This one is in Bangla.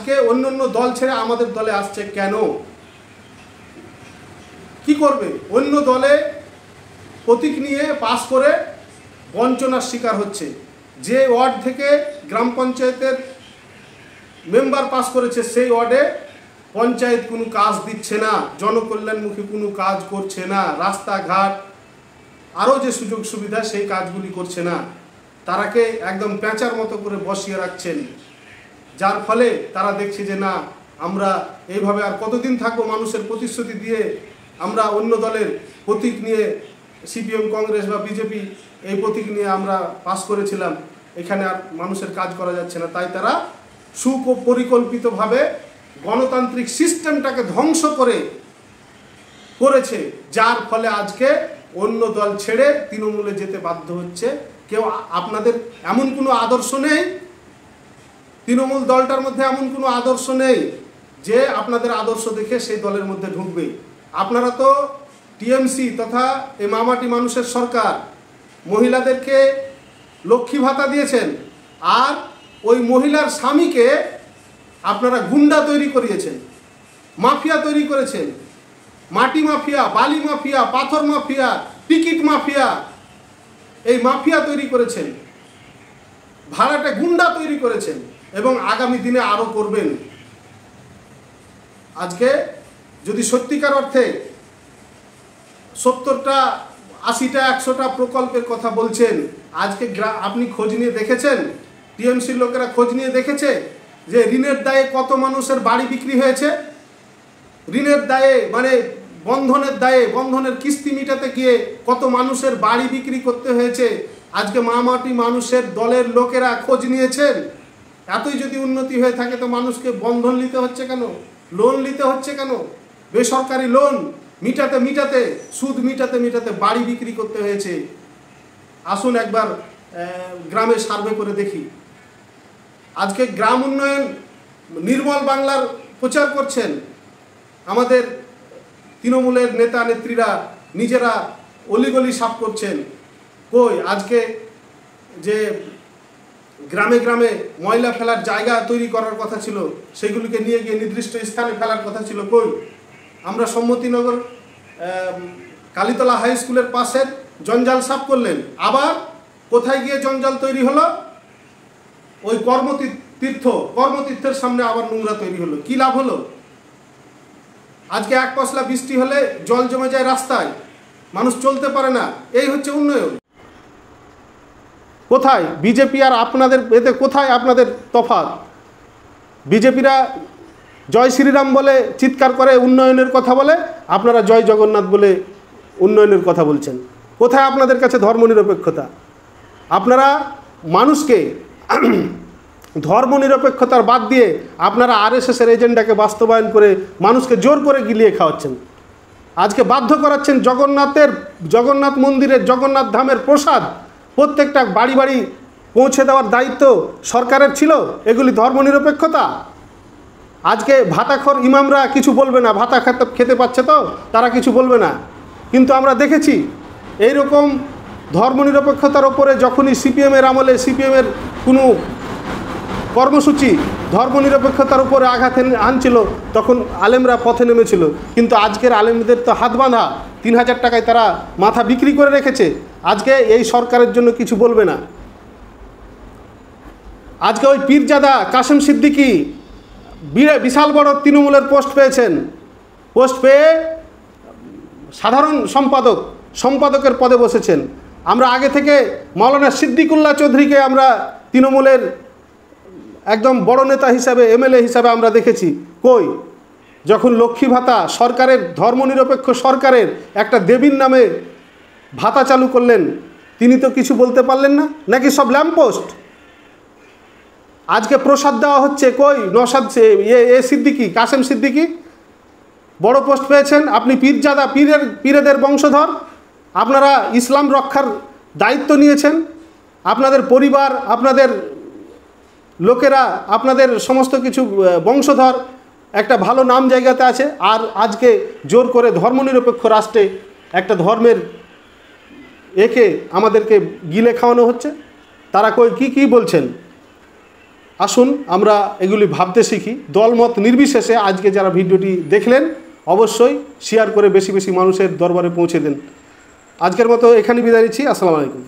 আজকে অন্য অন্য দল ছেড়ে আমাদের দলে আসছে কেন? কি করবে? অন্য দলে প্রতীক নিয়ে পাস করে বঞ্চনার শিকার হচ্ছে। যে ওয়ার্ড থেকে গ্রাম পঞ্চায়েতের মেম্বার পাস করেছে সেই ওয়ার্ডে পঞ্চায়েত কোনো কাজ দিচ্ছে না, জনকল্যাণমুখী কোনো কাজ করছে না, রাস্তাঘাট আরও যে সুযোগ সুবিধা সেই কাজগুলি করছে না, তারাকে একদম প্যাঁচার মতো করে বসিয়ে রাখছেন। যার ফলে তারা দেখছে যে না, আমরা এইভাবে আর কতদিন থাকবো? মানুষের প্রতিশ্রুতি দিয়ে আমরা অন্য দলের প্রতীক নিয়ে, সিপিএম, কংগ্রেস বা বিজেপি এই প্রতীক নিয়ে আমরা পাস করেছিলাম, এখানে আর মানুষের কাজ করা যাচ্ছে না। তাই তারা সুপরিকল্পিতভাবে গণতান্ত্রিক সিস্টেমটাকে ধ্বংস করেছে, যার ফলে আজকে অন্য দল ছেড়ে তৃণমূলে যেতে বাধ্য হচ্ছে। কেউ আপনাদের এমন কোনো আদর্শ নেই, তৃণমূল দলটার মধ্যে এমন কোনো আদর্শ নেই যে আপনাদের আদর্শ দেখে সেই দলের মধ্যে ঢুকবে। আপনারা তো টিএমসি তথা এই মামাটি মানুষের সরকার, মহিলাদেরকে লক্ষ্মী ভাতা দিয়েছেন, আর ওই মহিলার স্বামীকে আপনারা গুন্ডা তৈরি করিয়েছেন, মাফিয়া তৈরি করেছেন, মাটি মাফিয়া, বালি মাফিয়া, পাথর মাফিয়া, টিকিট মাফিয়া, এই মাফিয়া তৈরি করেছেন, ভাড়াটে গুন্ডা তৈরি করেছেন এবং আগামী দিনে আরও করবেন। আজকে যদি সত্যিকার অর্থে 70টা 80টা 100টা প্রকল্পের কথা বলছেন, আজকে আপনি খোঁজ নিয়ে দেখেছেন? টিএমসির লোকেরা খোঁজ নিয়ে দেখেছে যে ঋণের দায়ে কত মানুষের বাড়ি বিক্রি হয়েছে? ঋণের দায়ে মানে বন্ধনের দায়ে, বন্ধনের কিস্তি মিটাতে গিয়ে কত মানুষের বাড়ি বিক্রি করতে হয়েছে? আজকে মামাটি মানুষের দলের লোকেরা খোঁজ নিয়েছেন? এতই যদি উন্নতি হয়ে থাকে তো মানুষকে বন্ধন নিতে হচ্ছে কেন? লোন নিতে হচ্ছে কেন? বেসরকারি লোন মিটাতে সুদ মিটাতে বাড়ি বিক্রি করতে হয়েছে। আসুন একবার গ্রামে সার্ভে করে দেখি। আজকে গ্রাম উন্নয়ন, নির্মল বাংলার প্রচার করছেন আমাদের তৃণমূলের নেতা নেত্রীরা, নিজেরা অলিগলি সাফ করছেন। কই আজকে যে গ্রামে গ্রামে ময়লা ফেলার জায়গা তৈরি করার কথা ছিল, সেগুলিকে নিয়ে গিয়ে নির্দিষ্ট স্থানে ফেলার কথা ছিল, কই? আমরা সম্মতিনগর কালীতলা হাই স্কুলের পাশের জঞ্জাল সাফ করলেন, আবার কোথায় গিয়ে জঞ্জাল তৈরি হলো? ওই কর্মতীর্থের সামনে আবার নোংরা তৈরি হলো। কি লাভ হলো? আজকে এক পশলা বৃষ্টি হলে জল জমে যায় রাস্তায়, মানুষ চলতে পারে না। এই হচ্ছে উন্নয়ন? কোথায় বিজেপি আর আপনাদের এতে কোথায় আপনাদের তফাৎ? বিজেপিরা জয় শ্রীরাম বলে চিৎকার করে উন্নয়নের কথা বলে, আপনারা জয় জগন্নাথ বলে উন্নয়নের কথা বলছেন। কোথায় আপনাদের কাছে ধর্মনিরপেক্ষতা? আপনারা মানুষকে ধর্মনিরপেক্ষতার বাদ দিয়ে আপনারা আরএসএসের এজেন্ডাকে বাস্তবায়ন করে মানুষকে জোর করে গিলিয়ে খাওয়াচ্ছেন। আজকে বাধ্য করাচ্ছেন জগন্নাথ মন্দিরের, জগন্নাথ ধামের প্রসাদ প্রত্যেকটা বাড়ি বাড়ি পৌঁছে দেওয়ার দায়িত্ব সরকারের ছিল। এগুলি ধর্মনিরপেক্ষতা? আজকে ভাতাখোর ইমামরা কিছু বলবে না, ভাতা খেতে পাচ্ছে তো তারা কিছু বলবে না। কিন্তু আমরা দেখেছি এইরকম ধর্মনিরপেক্ষতার ওপরে যখনই সিপিএমের আমলে সিপিএমের কোনো কর্মসূচি ধর্মনিরপেক্ষতার উপরে আঘাত আনছিল, তখন আলেমরা পথে নেমেছিল। কিন্তু আজকের আলেমদের তো হাত বাঁধা, 3000 টাকায় তারা মাথা বিক্রি করে রেখেছে। আজকে এই সরকারের জন্য কিছু বলবে না। আজকে ওই পীরজাদা কাসেম সিদ্দিকী বিশাল বড় তৃণমূলের পোস্ট পেয়েছেন। পোস্ট পেয়ে সাধারণ সম্পাদকের পদে বসেছেন। আমরা আগে থেকে মাওলানা সিদ্দিকুল্লাহ চৌধুরীকে আমরা তৃণমূলের একদম বড় নেতা হিসাবে, এমএলএ হিসাবে আমরা দেখেছি। কই? যখন লক্ষ্মী ভাতা সরকারের, ধর্মনিরপেক্ষ সরকারের একটা দেবীর নামে ভাতা চালু করলেন, তিনি তো কিছু বলতে পারলেন না, নাকি সব ল্যাম্পপোস্ট? আজকে প্রসাদ দেওয়া হচ্ছে, কই নওশাদ সিদ্দিকী, কাসেম সিদ্দিকী বড় পোস্ট পেয়েছেন। আপনি পীরজাদা, পীরেদের বংশধর, আপনারা ইসলাম রক্ষার দায়িত্ব নিয়েছেন। আপনাদের পরিবার, আপনাদের লোকেরা, আপনাদের সমস্ত কিছু বংশধর একটা ভালো নাম জায়গাতে আছে, আর আজকে জোর করে ধর্মনিরপেক্ষ রাষ্ট্রে একটা ধর্মের একে আমাদেরকে গিলে খাওয়ানো হচ্ছে। তারা কই কি বলছেন? আসুন আমরা এগুলি ভাবতে শিখি। দলমত নির্বিশেষে আজকে যারা ভিডিওটি দেখলেন অবশ্যই শেয়ার করে বেশি বেশি মানুষের দরবারে পৌঁছে দেন। আজকের মতো এখানে বিদায় নিচ্ছি। আসসালামু আলাইকুম।